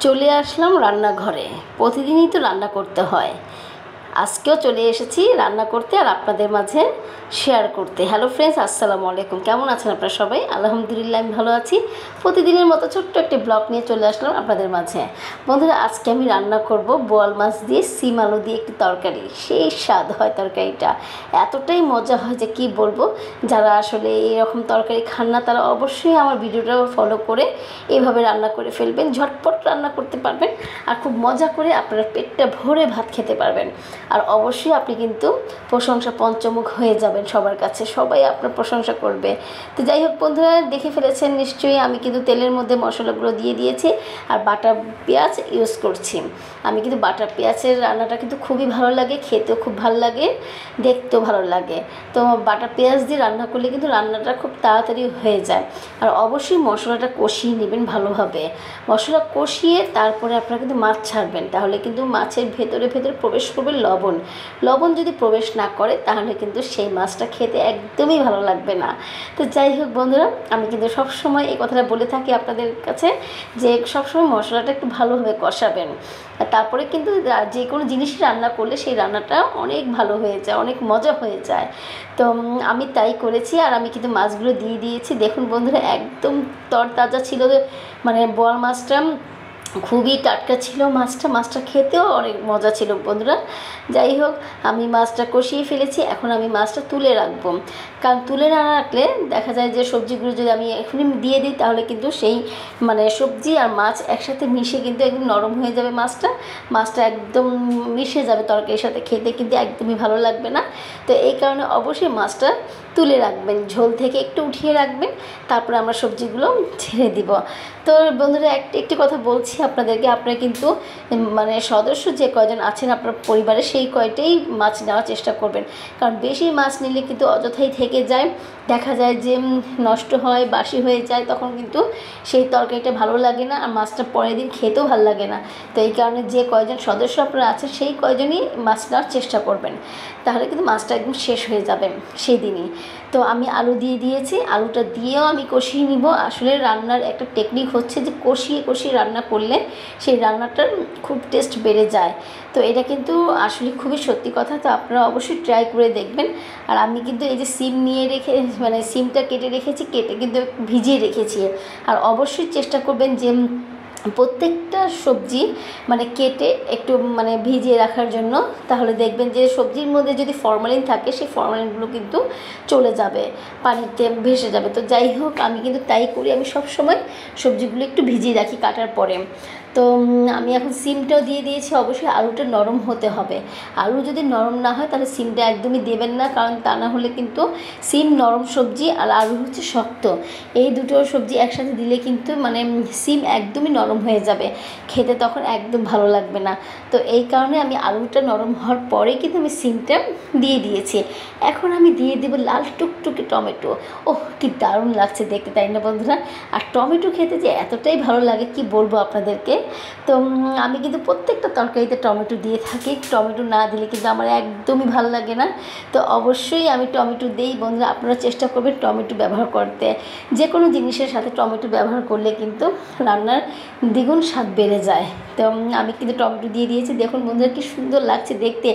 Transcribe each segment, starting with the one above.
চলে আসলাম রান্নাঘরে। প্রতিদিনই তো রান্না করতে হয়, আজকেও চলে এসেছি রান্না করতে আর আপনাদের মাঝে শেয়ার করতে। হ্যালো ফ্রেন্ডস, আসসালামু আলাইকুম। কেমন আছেন আপনারা সবাই? আলহামদুলিল্লাহ আমি ভালো আছি। প্রতিদিনের মতো ছোট্ট একটি ব্লগ নিয়ে চলে আসলাম আপনাদের মাঝে। বন্ধুরা, আজকে আমি রান্না করব বোয়াল মাছ দিয়ে সিম আলু দিয়ে একটি তরকারি। সেই স্বাদ হয় তরকারিটা, এতটাই মজা হয় যে কি বলবো। যারা আসলে এরকম তরকারি খান না তারা অবশ্যই আমার ভিডিওটা ফলো করে এইভাবে রান্না করে ফেলবেন। ঝটপট রান্না করতে পারবেন আর খুব মজা করে আপনারা পেটটা ভরে ভাত খেতে পারবেন। আর অবশ্যই আপনি কিন্তু প্রশংসা পঞ্চমুখ হয়ে যাবেন সবার কাছে, সবাই আপনার প্রশংসা করবে। তো যাই হোক বন্ধুরা, দেখে ফেলেছেন নিশ্চয়ই আমি কিন্তু তেলের মধ্যে মশলাগুলো দিয়ে দিয়েছি আর বাটা পেঁয়াজ ইউজ করছি। আমি কিন্তু বাটা পেঁয়াজের রান্নাটা কিন্তু খুবই ভালো লাগে, খেতেও খুব ভালো লাগে, দেখতেও ভালো লাগে। তো বাটা পেঁয়াজ দিয়ে রান্না করলে কিন্তু রান্নাটা খুব তাড়াতাড়ি হয়ে যায়। আর অবশ্যই মশলাটা কষিয়ে নেবেন ভালোভাবে। মশলা কষিয়ে তারপরে আপনারা কিন্তু মাছ ছাড়বেন, তাহলে কিন্তু মাছের ভেতরে ভেতরে প্রবেশ করবে লবণ। লবণ যদি প্রবেশ না করে তাহলে কিন্তু সেই মাছটা খেতে একদমই ভালো লাগবে না। তো যাই হোক বন্ধুরা, আমি কিন্তু সবসময় এই কথাটা বলে থাকি আপনাদের কাছে যে সবসময় মশলাটা একটু ভালোভাবে কষাবেন। আর তারপরে কিন্তু যে কোনো জিনিসই রান্না করলে সেই রান্নাটা অনেক ভালো হয়ে যায়, অনেক মজা হয়ে যায়। তো আমি তাই করেছি আর আমি কিন্তু মাছগুলো দিয়ে দিয়েছি। দেখুন বন্ধুরা, একদম তরতাজা ছিল, মানে বোয়াল মাছটা খুবই টাটকা ছিল। মাছটা খেতেও অনেক মজা ছিল বন্ধুরা। যাই হোক, আমি মাছটা কষিয়ে ফেলেছি, এখন আমি মাছটা তুলে রাখবো। কারণ তুলে না রাখলে দেখা যায় যে সবজিগুলো যদি আমি এখনই দিয়ে দিই তাহলে কিন্তু সেই মানে সবজি আর মাছ একসাথে মিশে কিন্তু একদম নরম হয়ে যাবে। মাছটা একদম মিশে যাবে তরকারির সাথে, খেতে কিন্তু একদমই ভালো লাগবে না। তো এই কারণে অবশ্যই মাছটা তুলে রাখবেন, ঝোল থেকে একটু উঠিয়ে রাখবেন, তারপরে আমরা সবজিগুলো ছেড়ে দিব। তো বন্ধুরা, একটি কথা বলছি আপনাদেরকে, আপনারা কিন্তু মানে সদস্য যে কয়জন আছেন আপনার পরিবারে সেই কয়টাই মাছ নেওয়ার চেষ্টা করবেন। কারণ বেশি মাছ নিলে কিন্তু অযথাই থেকে যায়, দেখা যায় যে নষ্ট হয়, বাসি হয়ে যায়, তখন কিন্তু সেই তরকারিটা ভালো লাগে না আর মাছটা পরের দিন খেতেও ভালো লাগে না। তো এই কারণে যে কয়জন সদস্য আপনারা আছেন সেই কয়জনই মাছ নেওয়ার চেষ্টা করবেন, তাহলে কিন্তু মাছটা একদম শেষ হয়ে যাবে সেই দিনই। তো আমি আলু দিয়ে দিয়েছি, আলুটা দিয়েও আমি কষিয়ে নিব। আসলে রান্নার একটা টেকনিক হচ্ছে যে কষিয়ে কষিয়ে রান্না করলে সেই রান্নাটার খুব টেস্ট বেড়ে যায়। তো এটা কিন্তু আসলে খুবই সত্যি কথা। তো আপনারা অবশ্যই ট্রাই করে দেখবেন। আর আমি কিন্তু এই যে সিম নিয়ে মানে সিমটা কেটে রেখেছি, কেটে কিন্তু ভিজিয়ে রেখেছি। আর অবশ্যই চেষ্টা করবেন যে প্রত্যেকটা সবজি মানে কেটে একটু মানে ভিজিয়ে রাখার জন্য, তাহলে দেখবেন যে সবজির মধ্যে যদি ফরমালিন থাকে সেই ফরমালিনগুলো কিন্তু চলে যাবে, পানিতে ভেসে যাবে। তো যাই হোক, আমি কিন্তু তাই করি, আমি সব সময় সবজিগুলো একটু ভিজিয়ে রাখি কাটার পরে। তো আমি এখন সিমটাও দিয়ে দিয়েছি। অবশ্যই আলুটা নরম হতে হবে, আলু যদি নরম না হয় তাহলে সিমটা একদমই দেবেন না, কারণ তা না হলে কিন্তু সিম নরম সবজি আর আলু হচ্ছে শক্ত, এই দুটো সবজি একসাথে দিলে কিন্তু মানে সিম একদমই নরম হয়ে যাবে, খেতে তখন একদম ভালো লাগবে না। তো এই কারণে আমি আলুটা নরম হওয়ার পরে কিন্তু আমি সিমটা দিয়ে দিয়েছি। এখন আমি দিয়ে দেবো লাল টুকটুকে টমেটো। ওহ, কি দারুণ লাগছে দেখতে, তাই না বন্ধুরা? আর টমেটো খেতে যে এতটাই ভালো লাগে কি বলবো আপনাদেরকে। তো আমি কিন্তু প্রত্যেকটা তরকারিতে টমেটো দিয়ে থাকি, টমেটো না দিলে কিন্তু আমার একদমই ভালো লাগে না। তো অবশ্যই আমি টমেটো দিই বন্ধুরা, আপনারা চেষ্টা করবেন টমেটো ব্যবহার করতে। যে কোনো জিনিসের সাথে টমেটো ব্যবহার করলে কিন্তু রান্নার দ্বিগুণ স্বাদ বেড়ে যায়। তো আমি কিন্তু টমেটো দিয়ে দিয়েছি। দেখুন বন্ধুরা, কি সুন্দর লাগছে দেখতে,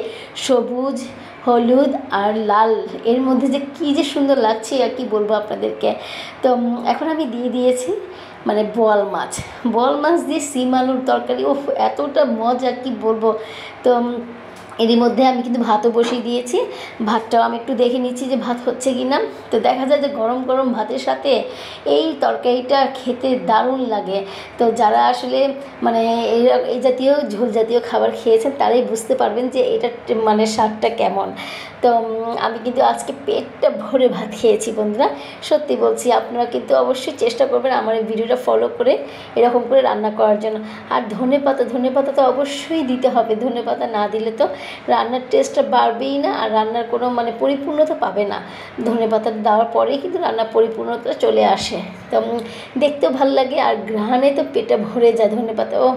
সবুজ, হলুদ আর লাল, এর মধ্যে যে কী যে সুন্দর লাগছে আর কি বলবো আপনাদেরকে। তো এখন আমি দিয়ে দিয়েছি মানে বোয়াল মাছ দিয়ে সিম আলুর তরকারি। ও এতটা মজা কি বলবো। তো এরই মধ্যে আমি কিন্তু ভাতও বসিয়ে দিয়েছি। ভাতটাও আমি একটু দেখে নিচ্ছি যে ভাত হচ্ছে কি না। তো দেখা যায় যে গরম গরম ভাতের সাথে এই তরকারিটা খেতে দারুণ লাগে। তো যারা আসলে মানে এই জাতীয় ঝোল জাতীয় খাবার খেয়েছেন তারাই বুঝতে পারবেন যে এটা মানে স্বাদটা কেমন। তো আমি কিন্তু আজকে পেটটা ভরে ভাত খেয়েছি বন্ধুরা, সত্যি বলছি। আপনারা কিন্তু অবশ্যই চেষ্টা করবেন আমার এই ভিডিওটা ফলো করে এরকম করে রান্না করার জন্য। আর ধনেপাতা তো অবশ্যই দিতে হবে, ধনেপাতা না দিলে তো রান্নার টেস্টটা বাড়বেই না আর রান্নার কোনো মানে পরিপূর্ণতা পাবে না। ধনেপাতা দেওয়ার পরেই কিন্তু রান্নার পরিপূর্ণতা চলে আসে। তো দেখতেও ভালো লাগে আর ঘ্রাণে তো পেটে ভরে যায় ধনেপাতা। ও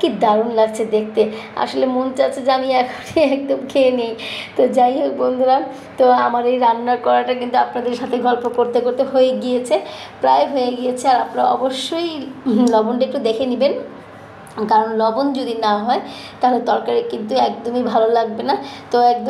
কি দারুণ লাগছে দেখতে, আসলে মন চাচ্ছে যে আমি এখনই একদম খেয়ে নিই। তো যাই হোক বন্ধুরা, তো আমার এই রান্না করাটা কিন্তু আপনাদের সাথে গল্প করতে করতে প্রায় হয়ে গিয়েছে। আর আপনারা অবশ্যই লবণটা একটু দেখে নেবেন। কারণ লবণ যদি না হয় তাহলে তরকারি কিন্তু একদমই ভালো লাগবে না। তো একদম